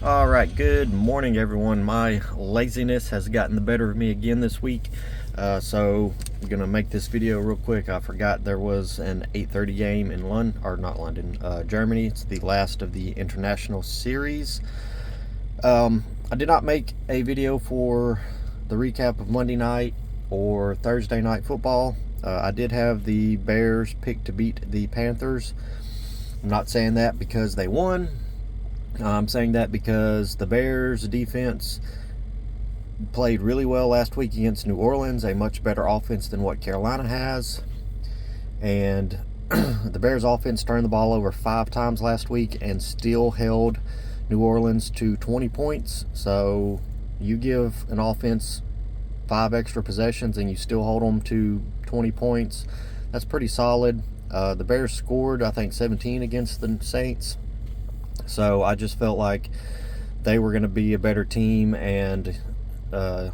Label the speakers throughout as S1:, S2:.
S1: All right, good morning, everyone. My laziness has gotten the better of me again this week, so I'm gonna make this video real quick. I forgot there was an 8:30 game in London, or not London, Germany. It's the last of the international series. I did not make a video for the recap of Monday night or Thursday night football. I did have the Bears picked to beat the Panthers. I'm not saying that because they won. I'm saying that because the Bears defense played really well last week against New Orleans, a much better offense than what Carolina has. And the Bears offense turned the ball over 5 times last week and still held New Orleans to 20 points. So you give an offense 5 extra possessions and you still hold them to 20 points. That's pretty solid. The Bears scored, I think, 17 against the Saints. So I just felt like they were going to be a better team, and I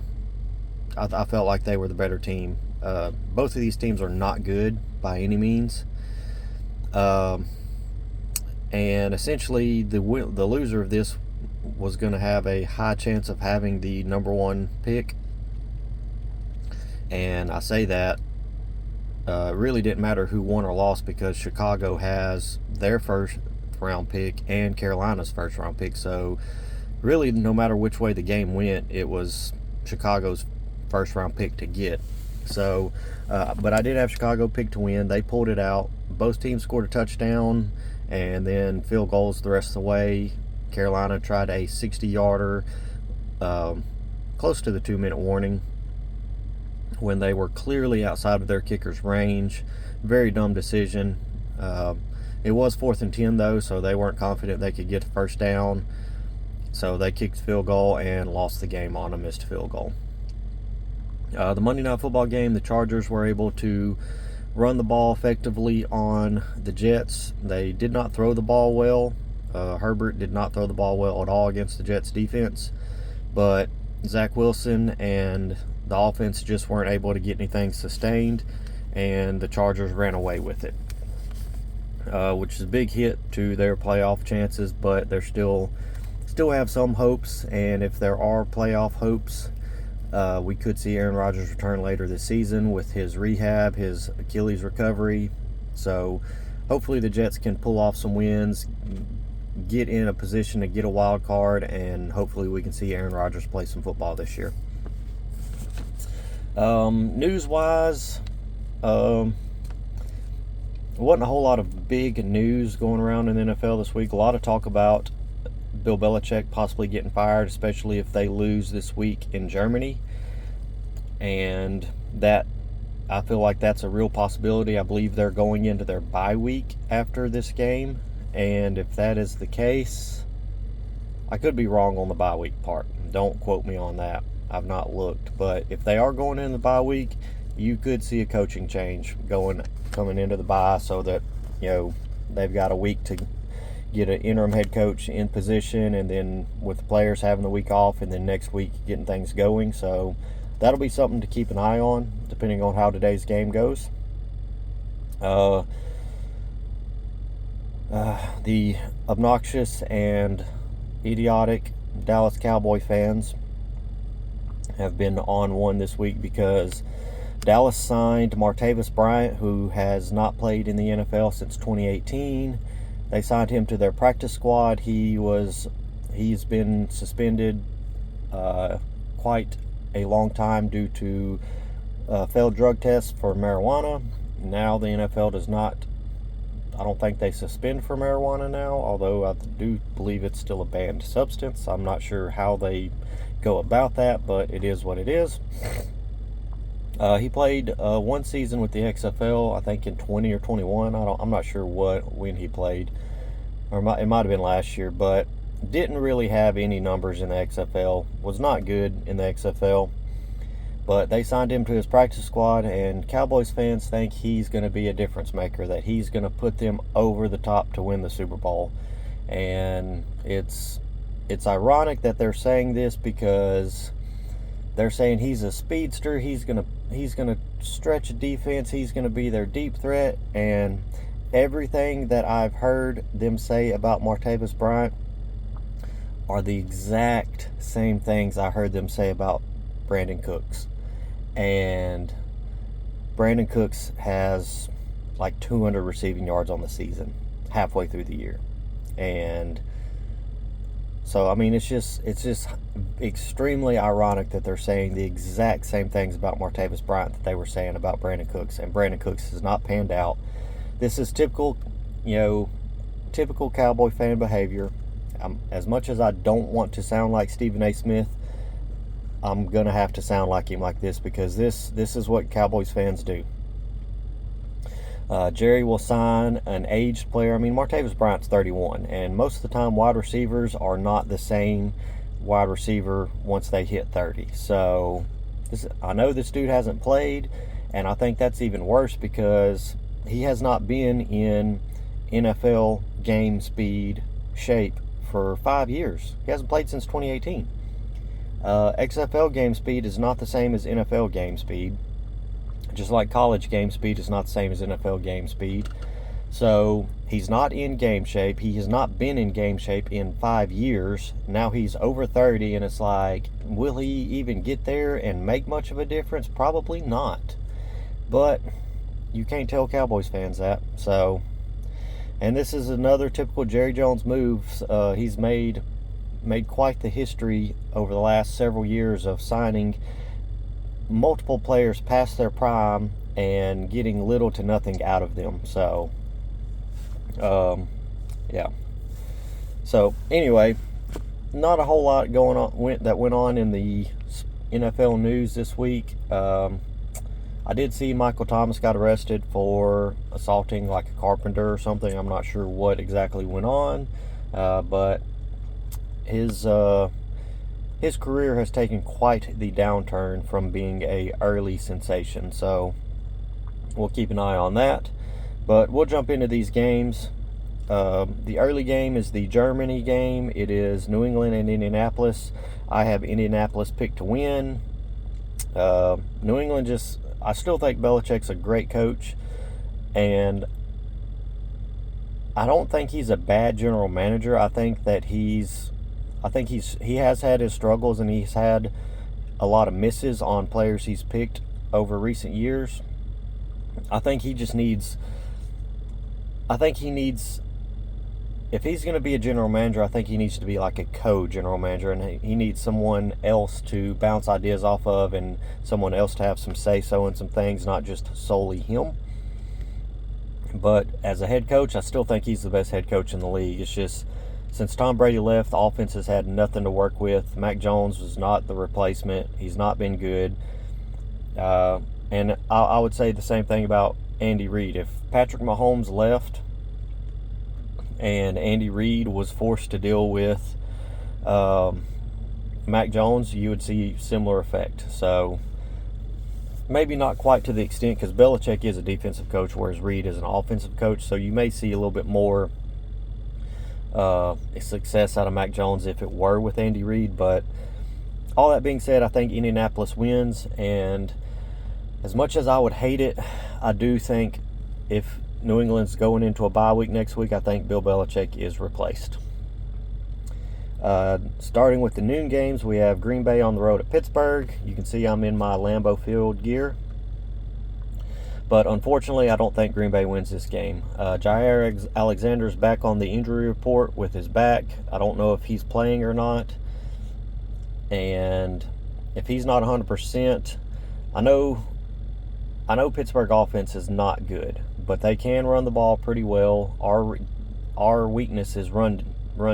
S1: felt like they were the better team. Both of these teams are not good by any means. And essentially, the loser of this was going to have a high chance of having the number 1 pick. And I say that it really didn't matter who won or lost because Chicago has their first round pick and Carolina's first round pick. So really, no matter which way the game went, it was Chicago's first round pick to get. So but I did have Chicago picked to win. They pulled it out. Both teams scored a touchdown and then field goals the rest of the way. Carolina tried a 60-yarder close to the 2-minute warning when they were clearly outside of their kicker's range. Very dumb decision. It was 4th and 10 though, so they weren't confident they could get the first down. So they kicked the field goal and lost the game on a missed field goal. The Monday Night Football game, the Chargers were able to run the ball effectively on the Jets. They did not throw the ball well. Herbert did not throw the ball well at all against the Jets defense. But Zach Wilson and the offense just weren't able to get anything sustained, and the Chargers ran away with it. Which is a big hit to their playoff chances, but they're still have some hopes. And if there are playoff hopes, we could see Aaron Rodgers return later this season with his rehab, his Achilles recovery. So hopefully the Jets can pull off some wins, get in a position to get a wild card, and hopefully we can see Aaron Rodgers play some football this year. News-wise, wasn't a whole lot of big news going around in the NFL this week. A lot of talk about Bill Belichick possibly getting fired, especially if they lose this week in Germany. And that, I feel like that's a real possibility. I believe they're going into their bye week after this game. And if that is the case, I could be wrong on the bye week part. Don't quote me on that. I've not looked. But if they are going into the bye week, you could see a coaching change coming into the bye, so that they've got a week to get an interim head coach in position, and then with the players having the week off, and then next week getting things going. So that'll be something to keep an eye on, depending on how today's game goes. The obnoxious and idiotic Dallas Cowboy fans have been on one this week because Dallas signed Martavis Bryant, who has not played in the NFL since 2018. They signed him to their practice squad. He's been suspended quite a long time due to failed drug tests for marijuana. Now the NFL does not, I don't think they suspend for marijuana now, although I do believe it's still a banned substance. I'm not sure how they go about that, but it is what it is. He played 1 season with the XFL, I think in 20 or 21. I'm not sure when he played, or it might have been last year, but didn't really have any numbers in the XFL. Was not good in the XFL, but they signed him to his practice squad, and Cowboys fans think he's going to be a difference maker, that he's going to put them over the top to win the Super Bowl. And it's ironic that they're saying this because they're saying he's a speedster. He's gonna stretch a defense. He's gonna be their deep threat. And everything that I've heard them say about Martavis Bryant are the exact same things I heard them say about Brandon Cooks. And Brandon Cooks has like 200 receiving yards on the season halfway through the year. And so, I mean, it's just extremely ironic that they're saying the exact same things about Martavis Bryant that they were saying about Brandon Cooks, and Brandon Cooks has not panned out. This is typical Cowboy fan behavior. As much as I don't want to sound like Stephen A. Smith, I'm going to have to sound like him like this, because this is what Cowboys fans do. Jerry will sign an aged player. I mean, Martavis Bryant's 31, and most of the time wide receivers are not the same wide receiver once they hit 30. So I know this dude hasn't played, and I think that's even worse because he has not been in NFL game speed shape for 5 years. He hasn't played since 2018. XFL game speed is not the same as NFL game speed. Just like college game speed is not the same as NFL game speed. So he's not in game shape. He has not been in game shape in 5 years. Now he's over 30, and it's like, will he even get there and make much of a difference? Probably not. But you can't tell Cowboys fans that. So, and this is another typical Jerry Jones move. He's made quite the history over the last several years of signing multiple players past their prime and getting little to nothing out of them. So, yeah. So anyway, not a whole lot that went on in the NFL news this week. I did see Michael Thomas got arrested for assaulting like a carpenter or something. I'm not sure what exactly went on, but his career has taken quite the downturn from being a early sensation. So we'll keep an eye on that. But we'll jump into these games. The early game is the Germany game. It is New England and Indianapolis. I have Indianapolis picked to win. New England I still think Belichick's a great coach, and I don't think he's a bad general manager. I think that he has had his struggles, and he's had a lot of misses on players he's picked over recent years. I think he needs, if he's going to be a general manager, I think he needs to be like a co-general manager, and he needs someone else to bounce ideas off of and someone else to have some say-so in some things, not just solely him. But as a head coach, I still think he's the best head coach in the league. It's just, since Tom Brady left, the offense has had nothing to work with. Mac Jones was not the replacement. He's not been good. And I would say the same thing about Andy Reid. If Patrick Mahomes left and Andy Reid was forced to deal with Mac Jones, you would see similar effect. So maybe not quite to the extent, because Belichick is a defensive coach, whereas Reid is an offensive coach. So you may see a little bit more success out of Mac Jones if it were with Andy Reid. But all that being said, I think Indianapolis wins, and as much as I would hate it, I do think if New England's going into a bye week next week, I think Bill Belichick is replaced. Starting with the noon games, we have Green Bay on the road at Pittsburgh. You can see I'm in my Lambeau Field gear. But unfortunately, I don't think Green Bay wins this game. Jaire Alexander's back on the injury report with his back. I don't know if he's playing or not. And if he's not 100%, I know Pittsburgh offense is not good, but they can run the ball pretty well. Our weakness is run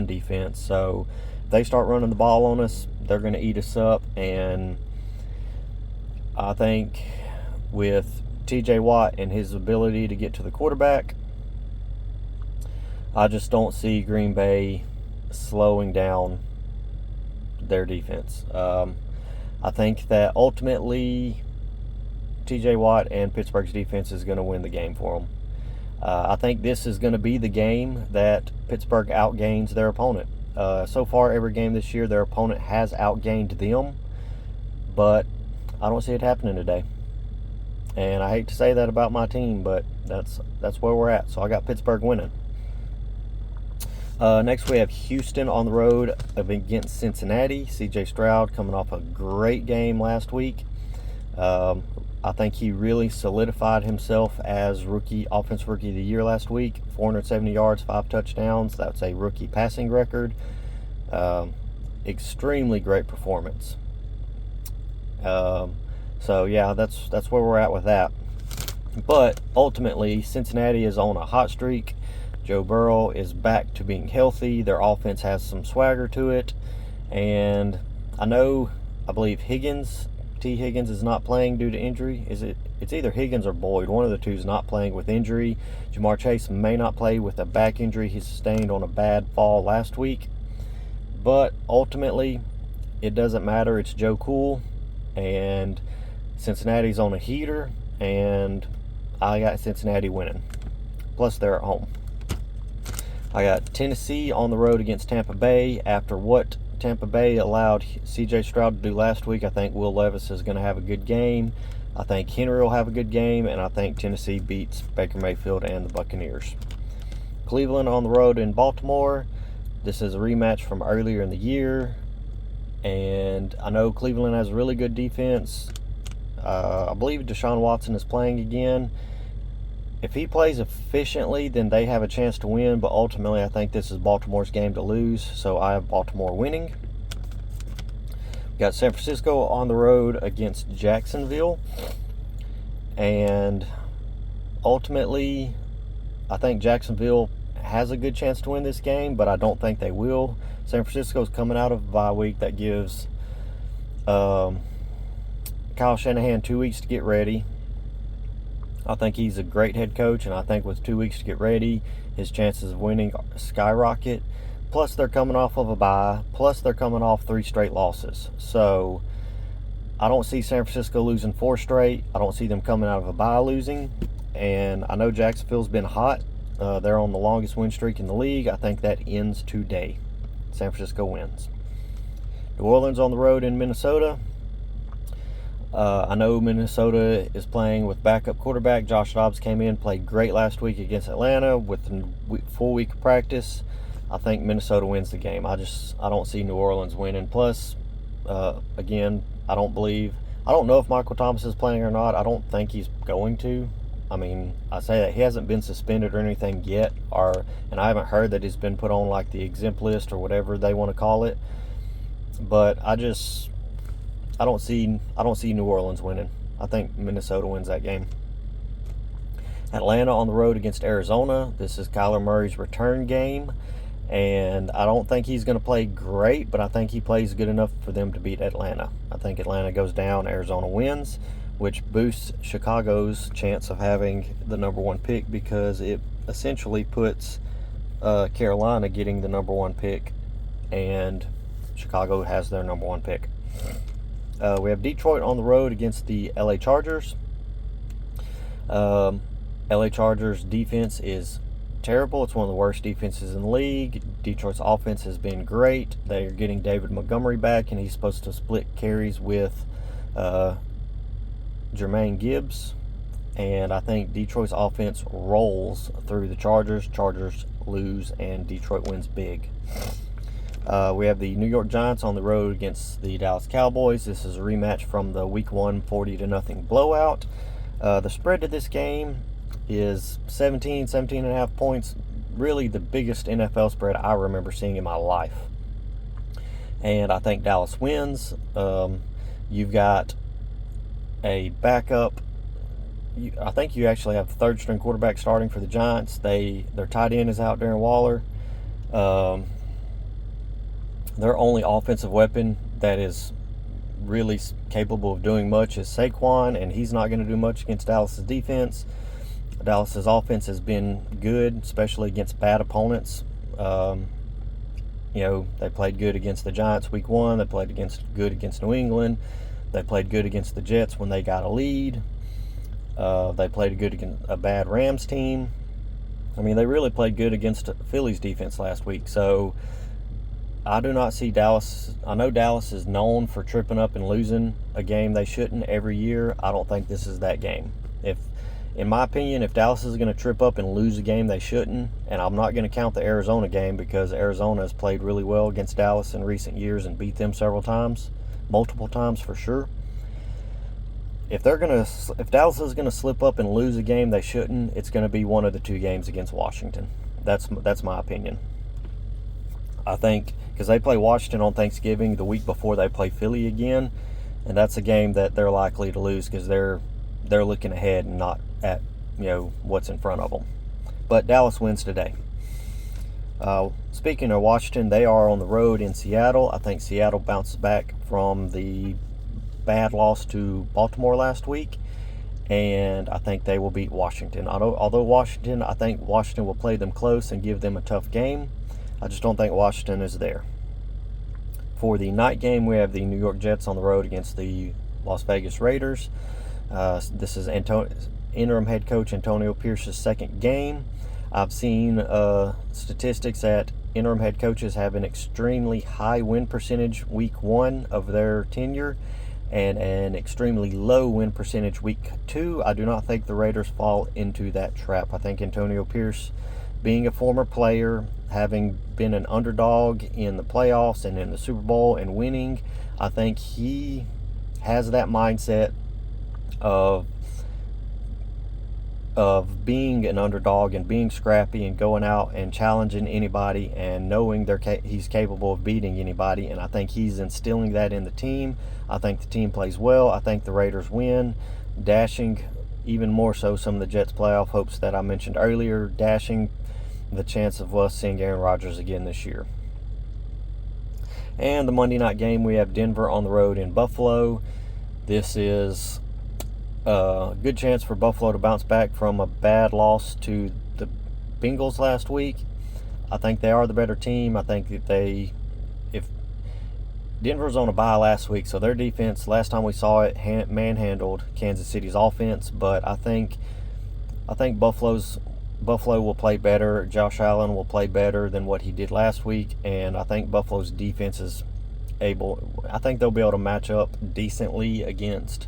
S1: defense. So if they start running the ball on us, they're going to eat us up. And I think with TJ Watt and his ability to get to the quarterback, I just don't see Green Bay slowing down their defense. I think that ultimately TJ Watt and Pittsburgh's defense is going to win the game for them. I think this is going to be the game that Pittsburgh outgains their opponent. So far, every game this year, their opponent has outgained them, but I don't see it happening today. And I hate to say that about my team, but that's where we're at. So I got Pittsburgh winning. Next, we have Houston on the road against Cincinnati. C.J. Stroud coming off a great game last week. I think he really solidified himself as offensive rookie of the year last week. 470 yards, 5 touchdowns. That's a rookie passing record. Extremely great performance. So yeah, that's where we're at with that. But ultimately, Cincinnati is on a hot streak. Joe Burrow is back to being healthy. Their offense has some swagger to it. And I believe T. Higgins is not playing due to injury. It's either Higgins or Boyd. One of the two is not playing with injury. Jamar Chase may not play with a back injury he sustained on a bad fall last week. But ultimately, it doesn't matter. It's Joe Cool. And Cincinnati's on a heater. And I got Cincinnati winning. Plus, they're at home. I got Tennessee on the road against Tampa Bay. After what Tampa Bay allowed C.J. Stroud to do last week, I think Will Levis is going to have a good game. I think Henry will have a good game, and I think Tennessee beats Baker Mayfield and the Buccaneers. Cleveland on the road in Baltimore. This is a rematch from earlier in the year, and I know Cleveland has a really good defense. I believe Deshaun Watson is playing again. If he plays efficiently, then they have a chance to win, but ultimately I think this is Baltimore's game to lose, so I have Baltimore winning. We got San Francisco on the road against Jacksonville, and ultimately I think Jacksonville has a good chance to win this game, but I don't think they will. San Francisco's coming out of a bye week. That gives Kyle Shanahan 2 weeks to get ready. I think he's a great head coach, and I think with 2 weeks to get ready, his chances of winning skyrocket. Plus, they're coming off of a bye. Plus, they're coming off 3 straight losses. So, I don't see San Francisco losing 4 straight. I don't see them coming out of a bye losing. And I know Jacksonville's been hot. They're on the longest win streak in the league. I think that ends today. San Francisco wins. New Orleans on the road in Minnesota. I know Minnesota is playing with backup quarterback. Josh Dobbs came in, played great last week against Atlanta with a full week of practice. I think Minnesota wins the game. I don't see New Orleans winning. Plus, again, I don't know if Michael Thomas is playing or not. I don't think he's going to. I mean, I say that he hasn't been suspended or anything yet, and I haven't heard that he's been put on like the exempt list or whatever they want to call it. But I don't see New Orleans winning. I think Minnesota wins that game. Atlanta on the road against Arizona. This is Kyler Murray's return game, and I don't think he's going to play great, but I think he plays good enough for them to beat Atlanta. I think Atlanta goes down, Arizona wins, which boosts Chicago's chance of having the number 1 pick because it essentially puts Carolina getting the number 1 pick, and Chicago has their number 1 pick. We have Detroit on the road against the LA Chargers. LA Chargers defense is terrible. It's one of the worst defenses in the league. Detroit's offense has been great. They're getting David Montgomery back, and he's supposed to split carries with Jermaine Gibbs. And I think Detroit's offense rolls through the Chargers. Chargers lose, and Detroit wins big. We have the New York Giants on the road against the Dallas Cowboys. This is a rematch from the Week 1 40-0 blowout. The spread to this game is 17.5 points. Really the biggest NFL spread I remember seeing in my life. And I think Dallas wins. You've got a backup. I think you actually have the third-string quarterback starting for the Giants. Their tight end is out, Darren Waller. Their only offensive weapon that is really capable of doing much is Saquon, and he's not going to do much against Dallas's defense. Dallas's offense has been good, especially against bad opponents. They played good against the Giants week 1. They played good against New England. They played good against the Jets when they got a lead. They played good against a bad Rams team. I mean, they really played good against Philly's defense last week. So I do not see Dallas. I know Dallas is known for tripping up and losing a game they shouldn't every year. I don't think this is that game. In my opinion, if Dallas is going to trip up and lose a game they shouldn't, and I'm not going to count the Arizona game because Arizona has played really well against Dallas in recent years and beat them several times, multiple times for sure. If Dallas is going to slip up and lose a game they shouldn't, it's going to be one of the 2 games against Washington. That's my opinion. I think because they play Washington on Thanksgiving the week before they play Philly again, and that's a game that they're likely to lose because they're looking ahead and not at what's in front of them. But Dallas wins today. Speaking of Washington, they are on the road in Seattle. I think Seattle bounces back from the bad loss to Baltimore last week, and I think they will beat Washington. Although I think Washington will play them close and give them a tough game. I just don't think Washington is there. For the night game, we have the New York Jets on the road against the Las Vegas Raiders. This is interim head coach Antonio Pierce's second game. I've seen statistics that interim head coaches have an extremely high win percentage week 1 of their tenure and an extremely low win percentage week 2. I do not think the Raiders fall into that trap. I think Antonio Pierce, being a former player, having been an underdog in the playoffs and in the Super Bowl and winning, I think he has that mindset of being an underdog and being scrappy and going out and challenging anybody and knowing he's capable of beating anybody. And I think he's instilling that in the team. I think the team plays well. I think the Raiders win, dashing even more so some of the Jets' playoff hopes that I mentioned earlier, dashing the chance of us seeing Aaron Rodgers again this year. And the Monday night game, we have Denver on the road in Buffalo. This is a good chance for Buffalo to bounce back from a bad loss to the Bengals last week. I think they are the better team. I think that if Denver's on a bye last week, so their defense, last time we saw it, manhandled Kansas City's offense. But I think Buffalo will play better. Josh Allen will play better than what he did last week, and I think Buffalo's defense is I think they'll be able to match up decently against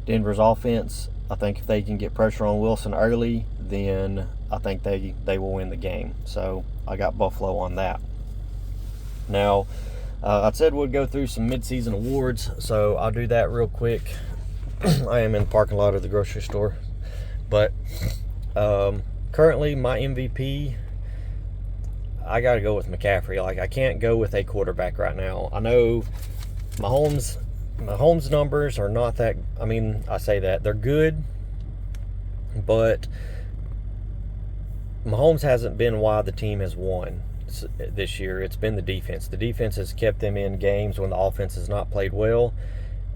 S1: Denver's offense. I think if they can get pressure on Wilson early, then I think they will win the game. So I got Buffalo on that. Now, I said we'd go through some midseason awards, so I'll do that real quick. I am in the parking lot of the grocery store. But currently, my MVP, I got to go with McCaffrey. I can't go with a quarterback right now. I know Mahomes' numbers are not that, I say that. They're good, but Mahomes hasn't been why the team has won this year. It's been the defense. The defense has kept them in games when the offense has not played well.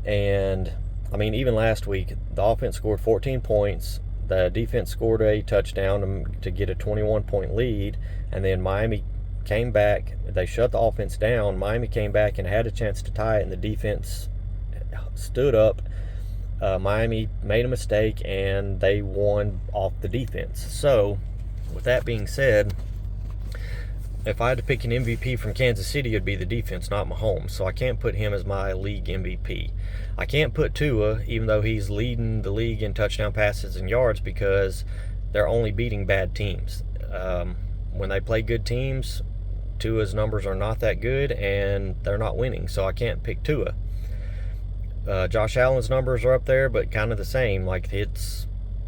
S1: And, even last week, the offense scored 14 points. The defense scored a touchdown to get a 21-point lead, and then Miami came back. They shut the offense down. Miami came back and had a chance to tie it, and the defense stood up. Miami made a mistake, and they won off the defense. So, with that being said, if I had to pick an MVP from Kansas City, it'd be the defense, not Mahomes. So I can't put him as my league MVP. I can't put Tua, even though he's leading the league in touchdown passes and yards, because they're only beating bad teams. When they play good teams, Tua's numbers are not that good, and they're not winning. So I can't pick Tua. Josh Allen's numbers are up there, but kind of the same.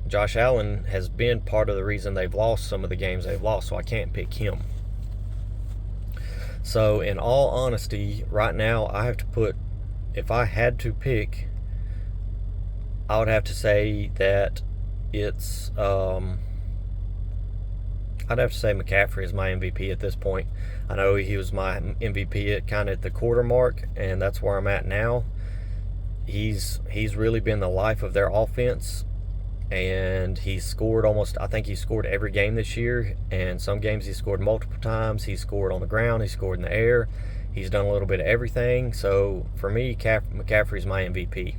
S1: Josh Allen has been part of the reason they've lost some of the games they've lost, so I can't pick him. So, in all honesty, right now, if I had to pick, I would have to say that it's, I'd have to say McCaffrey is my MVP at this point. I know he was my MVP at the quarter mark, and that's where I'm at now. He's really been the life of their offense, and he scored I think he scored every game this year, and some games he scored multiple times. He scored on the ground, he scored in the air. He's done a little bit of everything. So for me, McCaffrey's my MVP.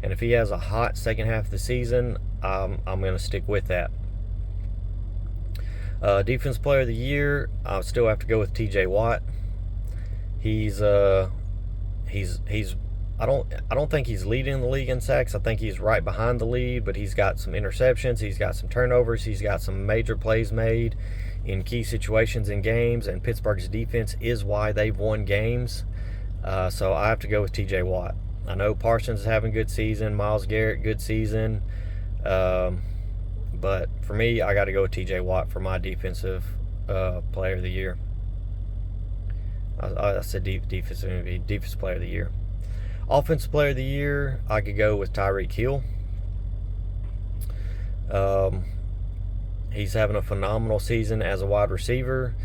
S1: And if he has a hot second half of the season, I'm going to stick with that. Defense Player of the Year, I still have to go with TJ Watt. He's I don't think he's leading the league in sacks. I think he's right behind the lead, but he's got some interceptions, he's got some turnovers, he's got some major plays made in key situations in games, and Pittsburgh's defense is why they've won games. So I have to go with TJ Watt. I know Parsons is having a good season, Myles Garrett, good season. But for me, I got to go with TJ Watt for my defensive player of the year. I said defensive player of the year. Offensive player of the year, I could go with Tyreek Hill. He's having a phenomenal season as a wide receiver,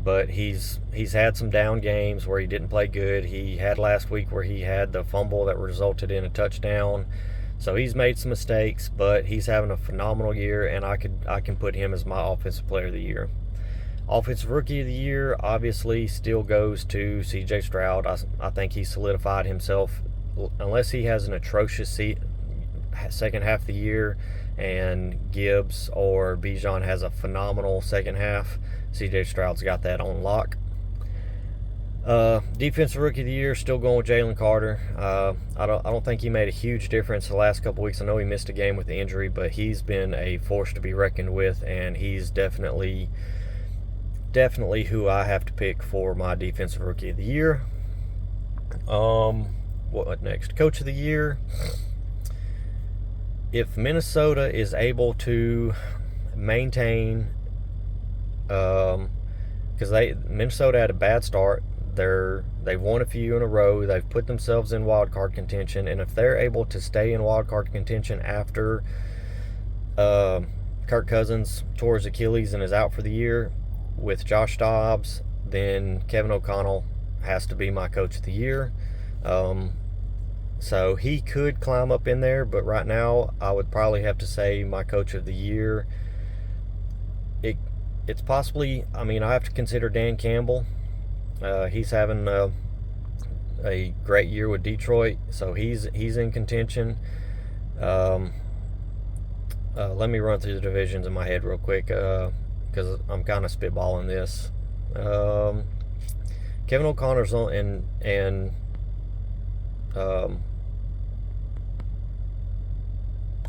S1: but he's had some down games where he didn't play good. He had last week where he had the fumble that resulted in a touchdown. So he's made some mistakes, but he's having a phenomenal year, and I can put him as my offensive player of the year. Offensive rookie of the year obviously still goes to C.J. Stroud. I think he solidified himself, unless he has an atrocious second half of the year and Gibbs or Bijan has a phenomenal second half. C.J. Stroud's got that on lock. Defensive rookie of the year, still going with Jalen Carter. I don't think he made a huge difference the last couple weeks. I know he missed a game with the injury, but he's been a force to be reckoned with, and he's definitely who I have to pick for my defensive rookie of the year. What next? Coach of the year. If Minnesota is able to maintain, because Minnesota had a bad start. They've won a few in a row. They've put themselves in wild card contention, and if they're able to stay in wild card contention after Kirk Cousins tore his Achilles and is out for the year with Josh Dobbs, then Kevin O'Connell has to be my coach of the year. So he could climb up in there, but right now I would probably have to say my coach of the year. It's possibly, I have to consider Dan Campbell. He's having a great year with Detroit, so he's in contention. Let me run through the divisions in my head real quick, because I'm kind of spitballing this. Kevin O'Connor's on, and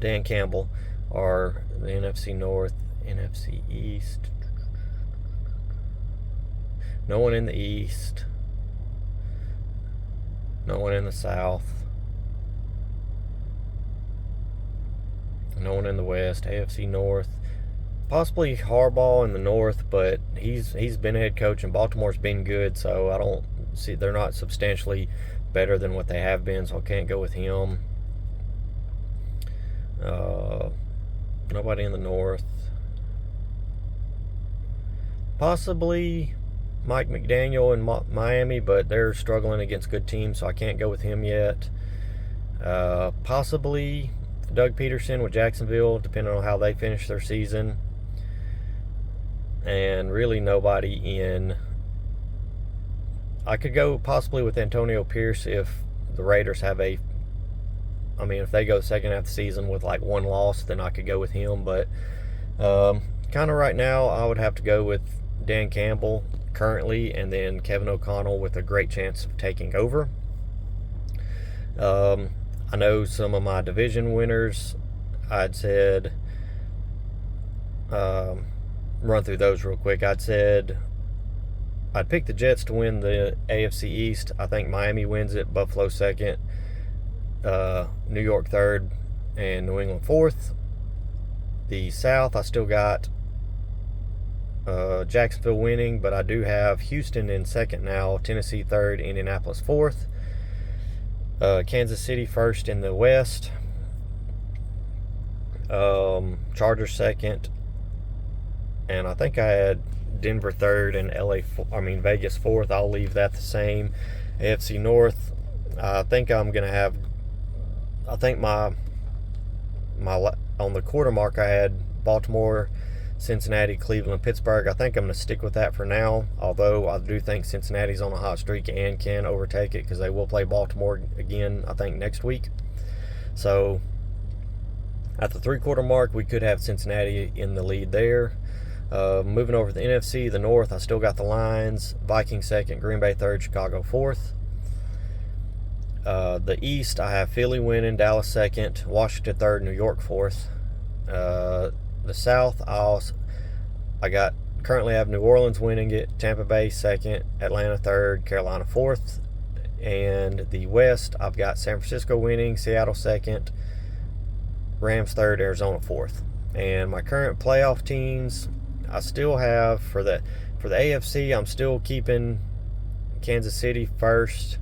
S1: Dan Campbell are the NFC North, NFC East. No one in the East. No one in the South. No one in the West. AFC North. Possibly Harbaugh in the North, but he's been a head coach and Baltimore's been good, so I don't see, they're not substantially better than what they have been, so I can't go with him. Nobody in the North. Possibly Mike McDaniel in Miami, but they're struggling against good teams, so I can't go with him yet. Possibly Doug Peterson with Jacksonville, depending on how they finish their season. And really nobody in... I could go possibly with Antonio Pierce if the Raiders have if they go the second half of the season with like one loss, then I could go with him. But kind of right now, I would have to go with Dan Campbell currently, and then Kevin O'Connell with a great chance of taking over. I know some of my division winners, I'd said, run through those real quick. I'd pick the Jets to win the AFC East. I think Miami wins it, Buffalo second, New York third, and New England fourth. The South, I still got Jacksonville winning, but I do have Houston in second now, Tennessee third, Indianapolis fourth, Kansas City first in the West, Chargers second, and I think I had Denver third and Vegas fourth. I'll leave that the same. AFC North, I think I'm gonna have. I think my on the quarter mark I had Baltimore, Cincinnati, Cleveland, Pittsburgh. I think I'm going to stick with that for now, although I do think Cincinnati's on a hot streak and can overtake it because they will play Baltimore again, I think, next week. So at the three-quarter mark, we could have Cincinnati in the lead there. Moving over to the NFC, the North, I still got the Lions, Vikings second, Green Bay third, Chicago fourth. The East, I have Philly winning, Dallas second, Washington third, New York fourth. The South, I got currently have New Orleans winning it, Tampa Bay second, Atlanta third, Carolina fourth. And the West, I've got San Francisco winning, Seattle second, Rams third, Arizona fourth. And my current playoff teams, I still have for the AFC, I'm still keeping Kansas City first,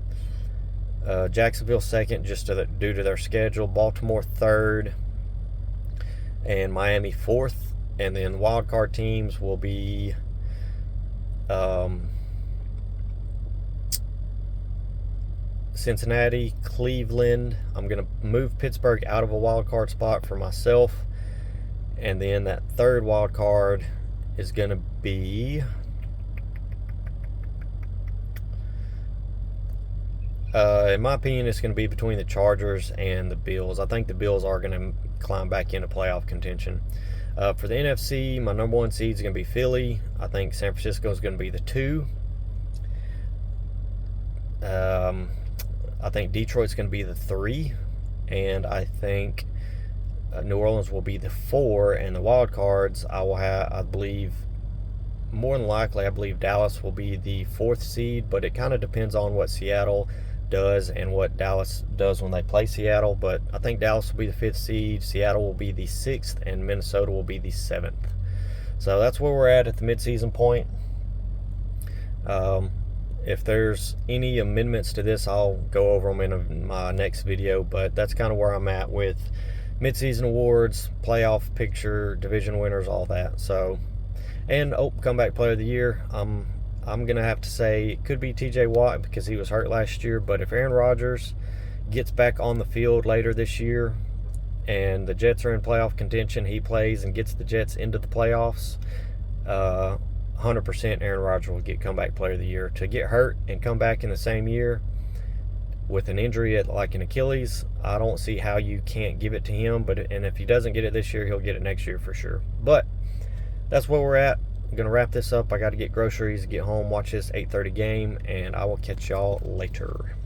S1: Jacksonville second, just due to their schedule, Baltimore third, and Miami fourth. And then wild card teams will be Cincinnati, Cleveland. I'm going to move Pittsburgh out of a wild card spot for myself. And then that third wild card is going to be in my opinion, it's going to be between the Chargers and the Bills. I think the Bills are going to climb back into playoff contention. For the NFC, my number one seed is going to be Philly. I think San Francisco is going to be the 2. I think Detroit's going to be the 3. And I think New Orleans will be the 4. And the wild cards, I believe, more than likely, I believe Dallas will be the 4th seed. But it kind of depends on what Seattle does and what Dallas does when they play Seattle. But I think Dallas will be the 5th seed, Seattle will be the 6th, and Minnesota will be the 7th. So that's where we're at the midseason point. If there's any amendments to this, I'll go over them in my next video, but that's kind of where I'm at with midseason awards, playoff picture, division winners, all that. So, and comeback player of the year, I'm going to have to say it could be TJ Watt because he was hurt last year. But if Aaron Rodgers gets back on the field later this year and the Jets are in playoff contention, he plays and gets the Jets into the playoffs, 100% Aaron Rodgers will get comeback player of the year. To get hurt and come back in the same year with an injury like an Achilles, I don't see how you can't give it to him. And if he doesn't get it this year, he'll get it next year for sure. But that's where we're at. I'm going to wrap this up. I got to get groceries, get home, watch this 8:30 game, and I will catch y'all later.